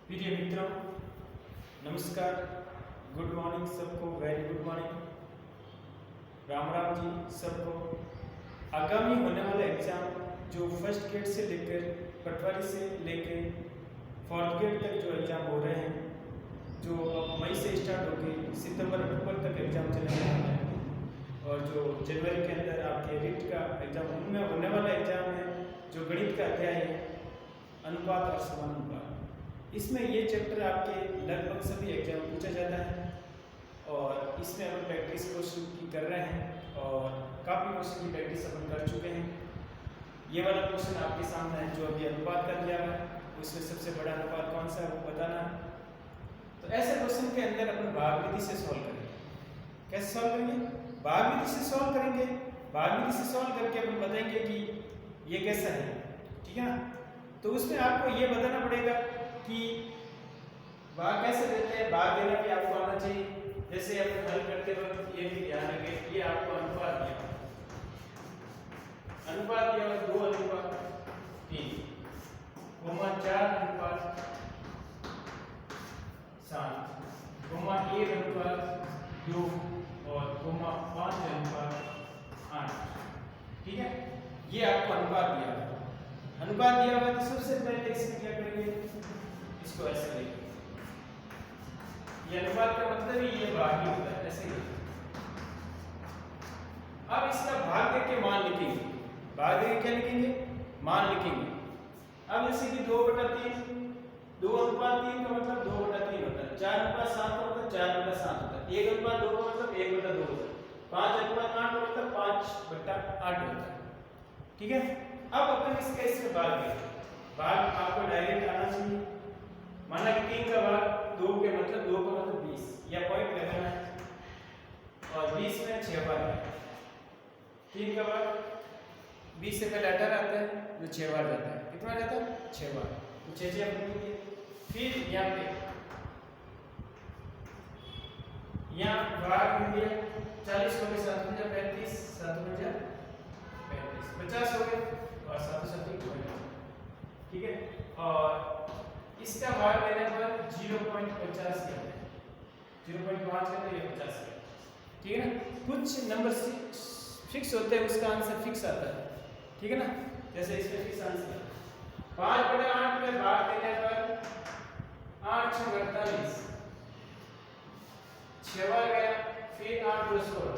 प्रिय मित्रों, नमस्कार, गुड मॉर्निंग सबको, very good morning, Ram Ram ji सबको। आगामी होने वाला एग्जाम जो फर्स्ट गेट से लेकर पटवारी से लेकर फोर्थ गेट तक जो एग्ज़ाम हो रहे हैं, जो मई से स्टार्ट होकर सितंबर अक्टूबर तक एग्ज़ाम चलने वाला है और जो जनवरी के अंदर आपके रिट का एग्ज़ाम उनमें होने वाला एग्ज़ाम है जो गणित का अध्याय है अनुपात और समानुपात। इसमें ये चैप्टर आपके लगभग सभी एग्जाम में पूछा जाता है और इसमें अपन प्रैक्टिस क्वेश्चन की कर रहे हैं और काफ़ी क्वेश्चन की प्रैक्टिस अपन कर चुके हैं। ये वाला क्वेश्चन आपके सामने है जो अभी अनुपात का दिया हुआ है, उसमें सबसे बड़ा अनुपात कौन सा है वो बताना है। तो ऐसे क्वेश्चन के अंदर अपन भाग विधि से सॉल्व करेंगे। कैसे सॉल्व करेंगे? भाग विधि से सॉल्व करेंगे। भाग विधि से सॉल्व करके अपन बताएंगे कि ये कैसा है, ठीक है ना। तो उसमें आपको ये बताना पड़ेगा कि भाग कैसे देते हैं, भाग देना भी आपको आना चाहिए। जैसे अपन हल करते वक्त ये भी ध्यान रखें, ये आपको अनुपात दिया हुआ 2:3, 4:7, 1:2 और 5:8, ठीक है। ये आपको अनुपात दिया हुआ है। अनुपात दिया हुआ है तो सबसे पहले इसमें क्या करेंगे, इसको ऐसे लेंगे। ये अनुपात का मतलब ही ये भाग ही होता है, ऐसे ही। अब इसका भाग करके मान लिखेंगे। भाग करके क्या लिखेंगे? मान लिखेंगे। अब जैसे कि 2/3, 2:3 का मतलब 2/3 होता है। 4:7 का मतलब 4/7 होता है। 1:2 का मतलब 1/2 होता है। 5:8 का मतलब 5/8 होता है, ठीक है। अब अपन इसका इसमें भाग देंगे। भाग आपको डायरेक्ट आना चाहिए। माना कि 3 का भाग 2 के मतलब 2 का मतलब 20 या पॉइंट लगाना है और 20 में 6 बार है। 3 का भाग 20 से पहले 18 आता है जो 6 बार जाता है। कितना जाता है? 6 बार। तो 6 अपन लिखेंगे। फिर यहाँ पे यहाँ भाग मिल गया 40 हो गए, 7 × 35, 7 × 35, 50 हो गए और 7 हो गए, ठीक है। और इसका भाग लेने पर 0.50 के है, 0.5 के तो ये 50 है, ठीक है ना। कुछ नंबर फिक्स होते हैं, उसका आंसर फिक्स आता है, ठीक है ना। जैसे इसमें फिक्स आंसर है 5/8 में भाग देने पर 8 × 48, 6 बार गया, फिर 8 + 16,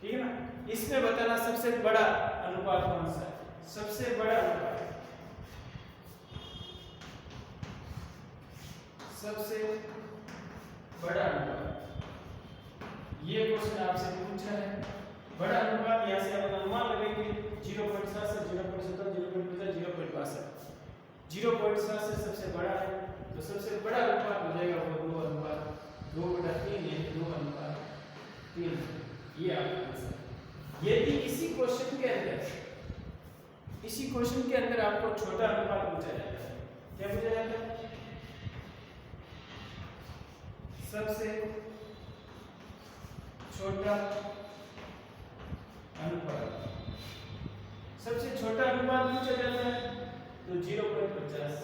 ठीक है ना। इसमें बताना सबसे बड़ा अनुपात कौन सा है। सबसे बड़ा अनुपात, सबसे बड़ा अनुपात, ये क्वेश्चन आपसे पूछा है। बड़ा अनुपात यहाँ से आप अनुमान लगेंगे 0.7 से 0.7, 0.50, 0.62, 0.7 से सबसे बड़ा है तो सबसे बड़ा अनुपात हो जाएगा वो 2/3 या 2:3। ये आपका आंसर। यदि इसी क्वेश्चन के अंदर आपको छोटा अनुपात पूछा जाता है, क्या पूछा जाता है? सबसे छोटा अनुपात, सबसे छोटा अनुपात पूछा जाता है तो 0.50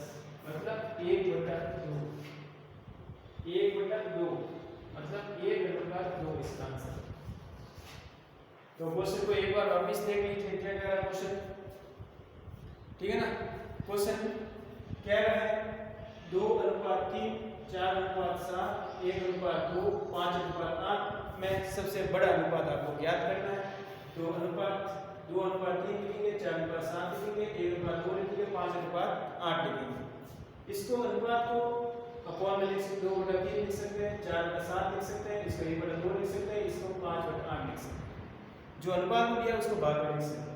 मतलब 1/2, 1/2 मतलब 1/2 इसका आंसर। तो क्वेश्चन को एक बार वापस देख लीजिए, क्या कह रहा है क्वेश्चन, ठीक है ना। क्वेश्चन कह रहा है 2:3, 4:7, 1:2, 5:8 में सबसे बड़ा अनुपात आपको ज्ञात करना है। तो अनुपात 2:3 लिखेंगे, 4:7 लिखेंगे, 1:2 लिखेंगे, 5:8 लिखेंगे। इसको अनुपात को अपॉन में लिख सकते, 2/3 लिख सकते हैं, 4/7 लिख सकते हैं, इसको 1/2 लिख सकते हैं, इसको 5/8 लिख सकते हैं। जो अनुपात दिया उसको भाग में लिख सकते हैं।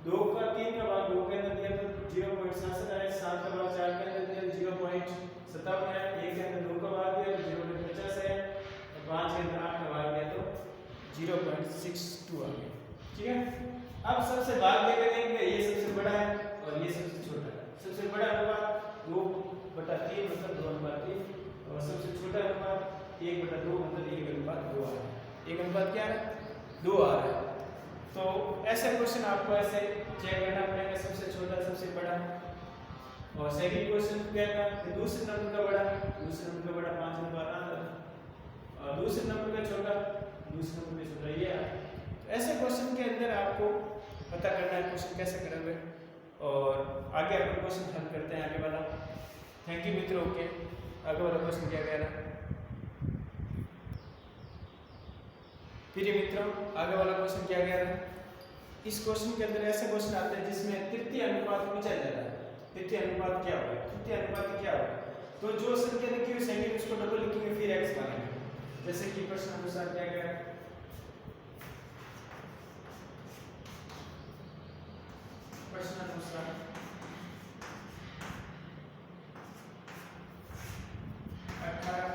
2/3 का भाग 2 के अंदर दिया तो 0.67 आया, 7 का भाग 4 के अंदर दिया 0.57 आया, 1 के अंदर 2 का भाग दिया तो 0.50 आया और 5 के अंदर 8 का भाग दिया तो 0.62 आ गया, ठीक है। अब सबसे भाग देकर देखेंगे, ये सबसे बड़ा है और ये सबसे छोटा है। सबसे बड़ा अनुपात 2/3 मतलब 2:3 और सबसे छोटा अनुपात 1/2 मतलब 1:2 आ रहा है। 1 क्या है? 2 आ रहा है। तो ऐसे क्वेश्चन आपको ऐसे चेक करना पड़ेगा, सबसे छोटा सबसे बड़ा। और सेकंड क्वेश्चन क्या था कि दूसरे नंबर का बड़ा 5 नंबर आना और दूसरे नंबर का छोटा दूसरे नंबर का छोटा ये ऐसे क्वेश्चन के अंदर आपको पता करना है क्वेश्चन कैसे करोगे और आगे अपन क्वेश्चन हल करते हैं आगे वाला। थैंक यू मित्रों। ओके, आगे वाला क्वेश्चन क्या कह रहा है प्रिय मित्रों, आगे वाला क्वेश्चन क्या कह रहा है। इस क्वेश्चन के अंदर ऐसे क्वेश्चन आते हैं जिसमें तृतीय अनुपात पूछा जाता है। तृतीय अनुपात क्या होगा, तृतीय अनुपात क्या होगा, तो जो संख्या लिखी हुई सेकंड उसको डबल लिखेंगे फिर x मानेंगे। जैसे कि प्रश्न अनुसार क्या कह रहा है, प्रश्न अनुसार 18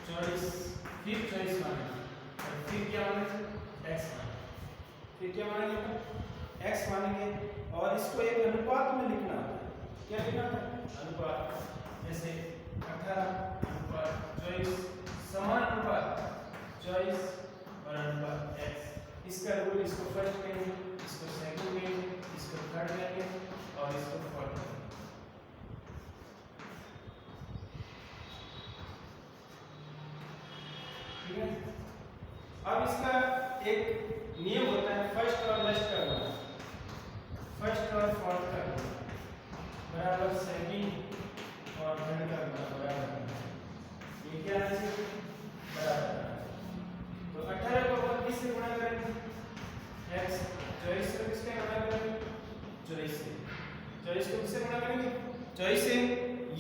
24 फिर 24 मानेंगे और फिर क्या मानेंगे x मानेंगे। फिर क्या मानेंगे x मानेंगे और इसको एक अनुपात में लिखना है। क्या लिखना है अनुपात, जैसे 18:24 समान अनुपात 24 और अनुपात x। इसका रूल इसको फर्स्ट कहेंगे, इसको सेकंड कहेंगे, इसको थर्ड कहेंगे और इसको फोर्थ कहेंगे। ठीक है। अब इसका एक नियम होता है फर्स्ट और लास्ट का गुणा, फर्स्ट और फोर्थ का गुणा बराबर सेकंड और थर्ड का गुणा बराबर, ये क्या है बराबर। तो 18 को 32 से गुणा करेंगे x, 24 से किससे गुणा करेंगे 24 से, 24 को किससे गुणा करेंगे 24 से।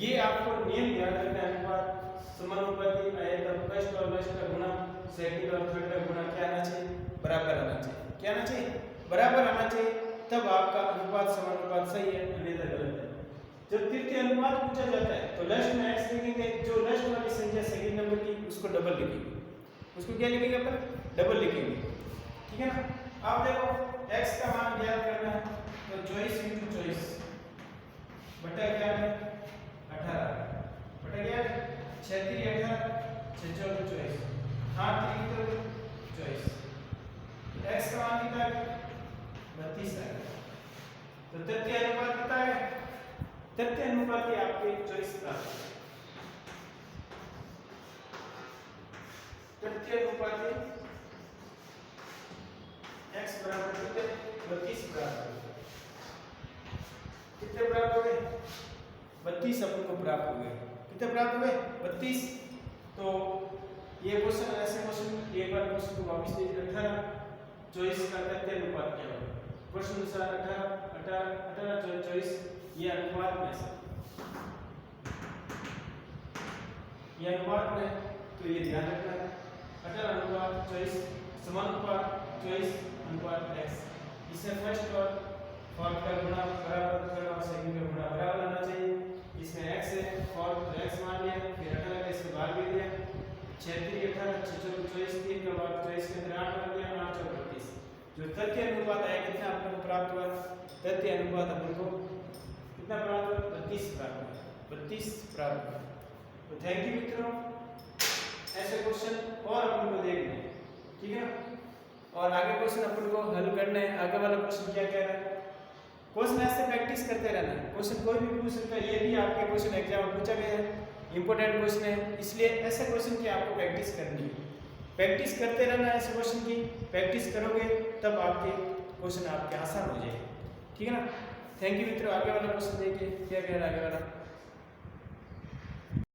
ये आपको नियम याद रखना है, अनुपात समानुपाती आएगा फर्स्ट और लास्ट का गुणा सेकंड और थर्ड का गुणा क्या आना चाहिए बराबर आना चाहिए। क्या आना चाहिए बराबर आना चाहिए, तब आपका अनुपात समानुपात सही है, अन्यथा गलत है। जब तृतीय अनुपात पूछा जाता है तो लास्ट में x लिखेंगे, जो लास्ट वाली संख्या सेकंड नंबर की उसको डबल लिखेंगे, उसको क्या लिखेंगे अपन डबल लिखेंगे। ठीक है ना। अब देखो x का मान ज्ञात करना है तो 24 × 24 बटा क्या है 18 बटा क्या है 6 × 18 6 × 24 8 × 24 x का मान कितना है 32 है। तो तृतीय अनुपात कितना है, तृतीय अनुपात आपके 24 प्राप्त, तृतीय अनुपात x बराबर कितने 32 प्राप्त हो गए। कितने प्राप्त हो गए 32 अपन को प्राप्त हो गए। कितने प्राप्त हो गए 32। तो ये क्वेश्चन ऐसे क्वेश्चन एक बार क्वेश्चन को वापस दीजिए 18 24 का तृतीय अनुपात क्या होगा। प्रश्न अनुसार 18 24 ये अनुपात में से ये अनुपात में, तो ये ध्यान रखना है 18:24 समानुपात 24 अनुपात x। इसे फर्स्ट और फोर्थ का गुणा बराबर करना और सेकंड का गुणा बराबर आना चाहिए। इसमें x है फोर्थ x मान लिया, फिर 18 का इसके भाग दे दिया 6 × 18 6 × 24 3 का भाग 24 के अंदर 8 मान लिया 8 × 32। जो तृतीय अनुपात आया कितना अपन को प्राप्त हुआ, तृतीय अनुपात अपन को कितना प्राप्त हुआ 32 प्राप्त हुआ, 32 प्राप्त हुआ। तो थैंक यू मित्रों, ऐसे क्वेश्चन और अपन को देखने हैं। ठीक है ना। और आगे क्वेश्चन अपन को हल करने हैं। आगे वाला क्वेश्चन क्या कह रहा है, क्वेश्चन ऐसे प्रैक्टिस करते रहना है। क्वेश्चन कोई भी पूछ सकता है, ये भी आपके क्वेश्चन एग्जाम में पूछा गया है, इंपॉर्टेंट क्वेश्चन है, इसलिए ऐसे क्वेश्चन की आपको प्रैक्टिस करनी है। प्रैक्टिस करते रहना है ऐसे क्वेश्चन की, प्रैक्टिस करोगे तब आपके क्वेश्चन आपके आसान हो जाएंगे। ठीक है ना। थैंक यू मित्रों। आगे वाला क्वेश्चन देखिए क्या कह रहा है आगे वाला।